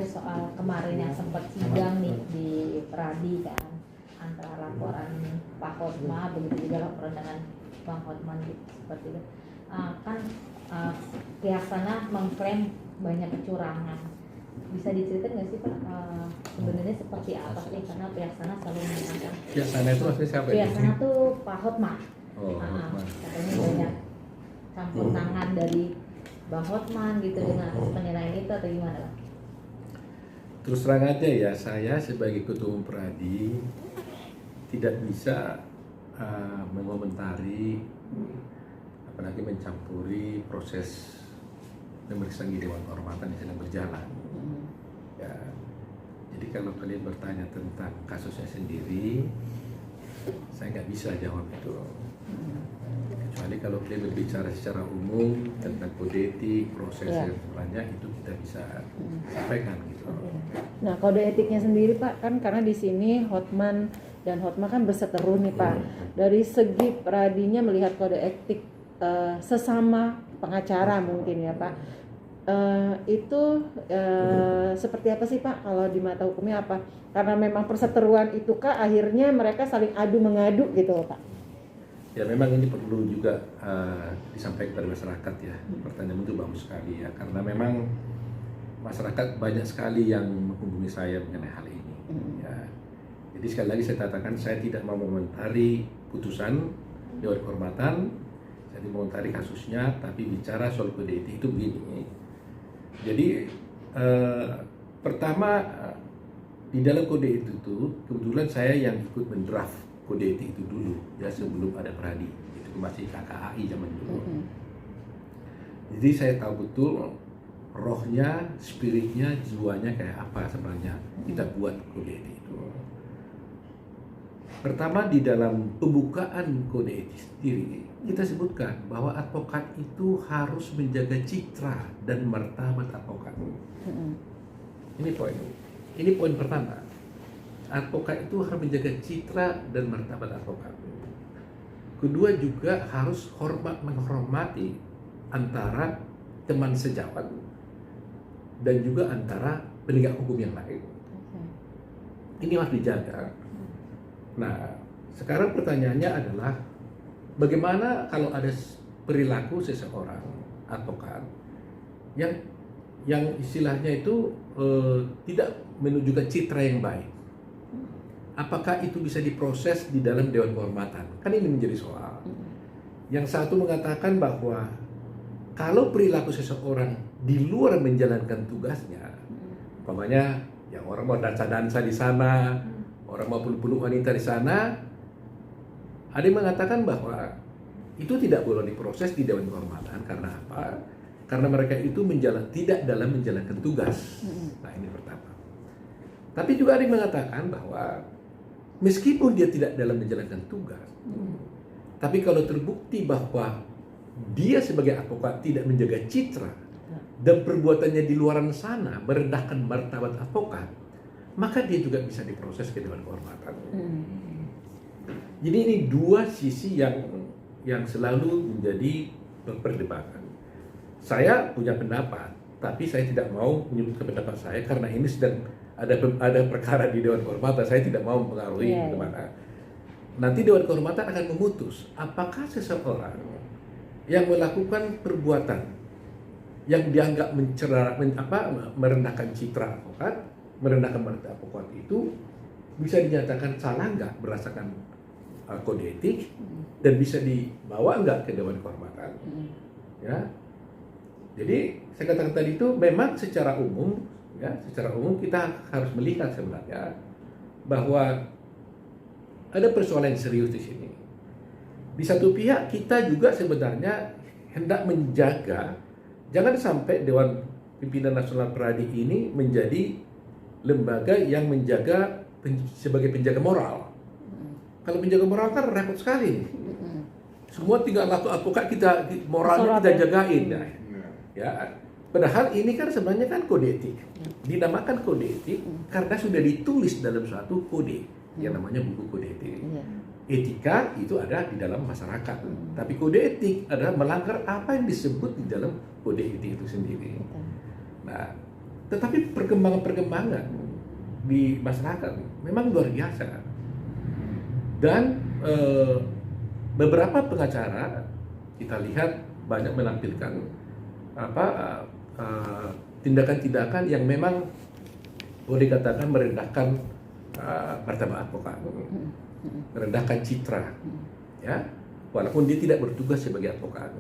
soal kemarin yang sempat sidang nih di Pradi kan, antara laporan Pak Hotma begitu juga laporan dengan Bang Hotman gitu, seperti itu. Kan pihak sana mengklaim banyak kecurangan. Bisa diceritakan nggak sih Pak, sebenarnya seperti apa sih, karena pihak sana selalu mengatakan. Pihak sana itu maksudnya siapa? Pihak sana tuh Pak Hotma. Hotman. Katanya banyak campur tangan dari Bang Hotman gitu dengan penilaian itu atau gimana Pak? Terus terang aja ya, saya sebagai Ketua Umum Pradi tidak bisa mengomentari, apalagi mencampuri proses pemeriksaan di Dewan Kehormatan yang sedang berjalan. Ya, jadi kalau kalian bertanya tentang kasusnya sendiri, saya nggak bisa jawab itu. Kecuali kalau kalian berbicara secara umum tentang kode etik, proses yang sebenarnya itu kita bisa sampaikan gitu. Nah, kode etiknya sendiri Pak, kan karena di sini Hotman dan Hotma kan berseteru nih Pak. Dari segi Pradinya melihat kode etik sesama pengacara mungkin ya Pak. Itu seperti apa sih Pak kalau di mata hukumnya apa? Karena memang perseteruan itu kah akhirnya mereka saling adu mengadu gitu Pak? Ya memang ini perlu juga disampaikan kepada masyarakat ya. Pertanyaan itu bagus sekali ya, karena memang masyarakat banyak sekali yang menghubungi saya mengenai hal ini. Ya. Jadi sekali lagi saya katakan, saya tidak mau mengomentari putusan Dewan Kehormatan, saya tidak mengomentari kasusnya, tapi bicara soal kode etik itu begini. Jadi pertama di dalam kode etik itu kebetulan saya yang ikut mendraft kode etik itu dulu ya, sebelum ada Pradi, itu masih KKAI zaman dulu. Jadi saya tahu betul rohnya, spiritnya, jiwanya kayak apa sebenarnya kita buat kode etik itu. Pertama, di dalam pembukaan kode etik sendiri kita sebutkan bahwa advokat itu harus menjaga citra dan martabat advokat. Ini poin pertama. Advokat itu harus menjaga citra dan martabat advokat. Kedua, juga harus menghormati antara teman sejawat dan juga antara penegak hukum yang lain. Ini harus dijaga. Nah, sekarang pertanyaannya adalah bagaimana kalau ada perilaku seseorang advokat yang istilahnya itu tidak menunjukkan citra yang baik. Apakah itu bisa diproses di dalam Dewan Kehormatan? Kan ini menjadi soal. Yang satu mengatakan bahwa kalau perilaku seseorang di luar menjalankan tugasnya, umpamanya yang orang mau dansa-dansa di sana, orang mau peluk-peluk wanita di sana, ada yang mengatakan bahwa itu tidak boleh diproses di Dewan Kehormatan. Karena apa? Karena mereka itu tidak dalam menjalankan tugas. Nah, ini pertama. Tapi juga ada yang mengatakan bahwa meskipun dia tidak dalam menjalankan tugas, tapi kalau terbukti bahwa dia sebagai advokat tidak menjaga citra dan perbuatannya di luar sana merendahkan martabat advokat, maka dia juga bisa diproses ke Dewan Kehormatan. Jadi ini dua sisi yang selalu menjadi perdebatan. Saya punya pendapat, tapi saya tidak mau menyebutkan pendapat saya karena ini sedang ada perkara di Dewan Kehormatan. Saya tidak mau mempengaruhi kemana. Nanti Dewan Kehormatan akan memutus apakah seseorang yang melakukan perbuatan yang dianggap merendahkan citra advokat, merendahkan martabat advokat itu bisa dinyatakan salah nggak berdasarkan kode etik dan bisa dibawa nggak ke Dewan Kehormatan. Ya, jadi saya katakan tadi itu memang secara umum kita harus melihat sebenarnya bahwa ada persoalan yang serius di sini. Di satu pihak kita juga sebenarnya hendak menjaga, jangan sampai Dewan Pimpinan Nasional Pradi ini menjadi lembaga yang menjaga sebagai penjaga moral. Kalau penjaga moral kan repot sekali. Semua tinggal laku advokat kita moralnya kita jagain. Ya. Padahal ini kan sebenarnya kan kode etik. Dinamakan kode etik karena sudah ditulis dalam suatu kode yang namanya buku kode etik. Etika itu ada di dalam masyarakat. Tapi kode etik adalah melanggar apa yang disebut di dalam kode etik itu sendiri. Nah, Tetapi perkembangan di masyarakat memang luar biasa. Dan beberapa pengacara kita lihat banyak menampilkan tindakan-tindakan yang memang boleh dikatakan merendahkan martabat advokat, merendahkan citra, ya, walaupun dia tidak bertugas sebagai advokat.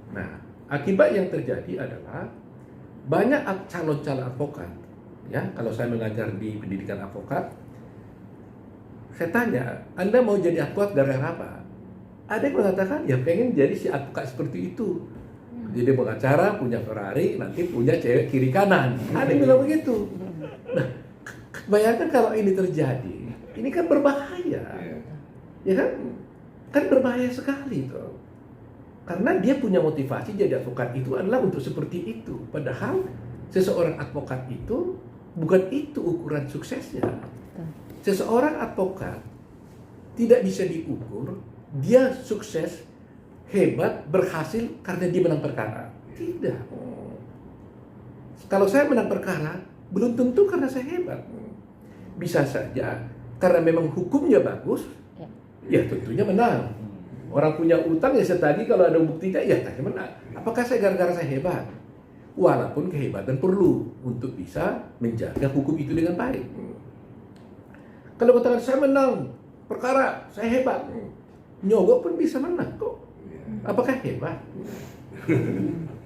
Nah, akibat yang terjadi adalah banyak calon-calon advokat, ya, kalau saya mengajar di pendidikan advokat, saya tanya, Anda mau jadi advokat dari apa? Ada yang mengatakan, ya pengen jadi si advokat seperti itu. Jadi pengacara punya Ferrari, nanti punya cewek kiri kanan. Ada yang bilang begitu. Nah, bayangkan kalau ini terjadi, ini kan berbahaya, ya kan? Kan berbahaya sekali tuh. Karena dia punya motivasi jadi advokat itu adalah untuk seperti itu. Padahal seseorang advokat itu bukan itu ukuran suksesnya. Seseorang advokat tidak bisa diukur dia sukses, hebat, berhasil karena dia menang perkara. Tidak. Kalau saya menang perkara, belum tentu karena saya hebat. Bisa saja karena memang hukumnya bagus, ya tentunya menang. Orang punya utang ya setagi kalau ada buktinya ya tadi menang. Apakah saya gara-gara saya hebat? Walaupun kehebatan perlu untuk bisa menjaga hukum itu dengan baik. Kalau katakan saya menang perkara, saya hebat, nyogok pun bisa menang kok. Apakah hebat?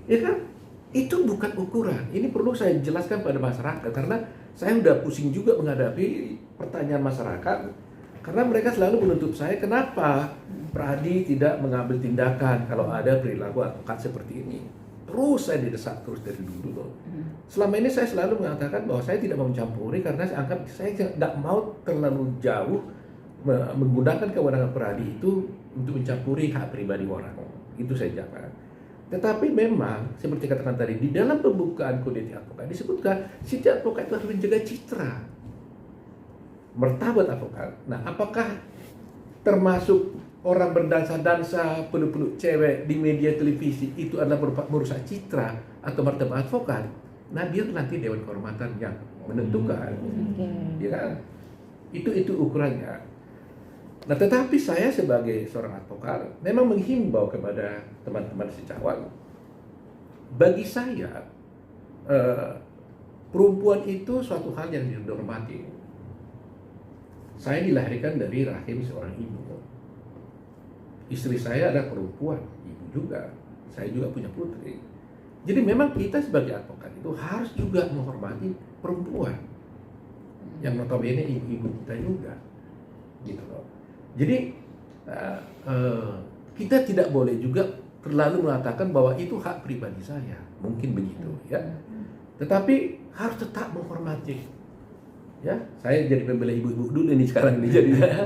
Ya kan? Itu bukan ukuran. Ini perlu saya jelaskan pada masyarakat karena saya udah pusing juga menghadapi pertanyaan masyarakat karena mereka selalu menuntut saya kenapa Pradi tidak mengambil tindakan kalau ada perilaku advokat seperti ini. Terus saya didesak terus dari dulu loh. Selama ini saya selalu mengatakan bahwa saya tidak mau mencampuri karena saya anggap saya tidak mau terlalu jauh menggunakan kewenangan Pradi itu untuk mencampuri hak pribadi orang. Itu saya jangan. Tetapi memang seperti katakan tadi di dalam pembukaan kode etik advokat disebutkan setiap advokat itu harus menjaga citra, martabat advokat. Nah, apakah termasuk orang berdansa-dansa, peluk-peluk cewek di media televisi itu adalah merusak citra atau martabat advokat? Nah, biar nanti Dewan Kehormatan yang menentukan, ya kan? Itu ukurannya. Nah, tetapi saya sebagai seorang advokat memang menghimbau kepada teman-teman sejawat. Bagi saya, perempuan itu suatu hal yang dihormati. Saya dilahirkan dari rahim seorang ibu. Istri saya adalah perempuan, ibu juga. Saya juga punya putri. Jadi memang kita sebagai advokat itu harus juga menghormati perempuan. Yang notabene ibu-ibu kita juga. Gitu loh. Jadi kita tidak boleh juga terlalu mengatakan bahwa itu hak pribadi saya. Mungkin begitu ya. Tetapi harus tetap menghormati. Ya, saya jadi pembela ibu-ibu dulu ini sekarang ini jadinya.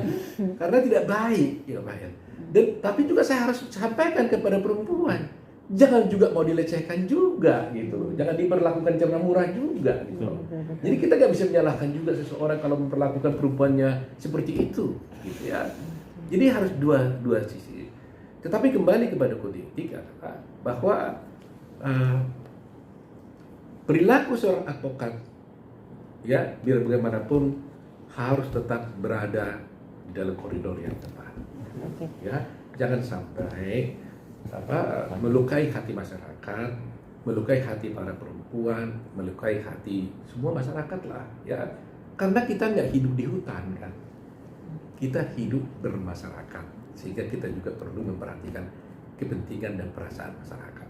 Karena tidak baik, ya Pak ya. Dan tapi juga saya harus sampaikan kepada perempuan, jangan juga mau dilecehkan juga gitu. Jangan diperlakukan cara murah juga gitu. Jadi kita nggak bisa menyalahkan juga seseorang kalau memperlakukan perempuannya seperti itu gitu ya. Jadi harus dua sisi. Tetapi kembali kepada kode etik adalah bahwa perilaku seorang advokat ya biar bagaimanapun harus tetap berada di dalam koridor yang tepat. Ya, jangan sampai melukai hati masyarakat, melukai hati para perempuan, melukai hati semua masyarakat lah ya. Karena kita nggak hidup di hutan kan, kita hidup bermasyarakat sehingga kita juga perlu memperhatikan kepentingan dan perasaan masyarakat.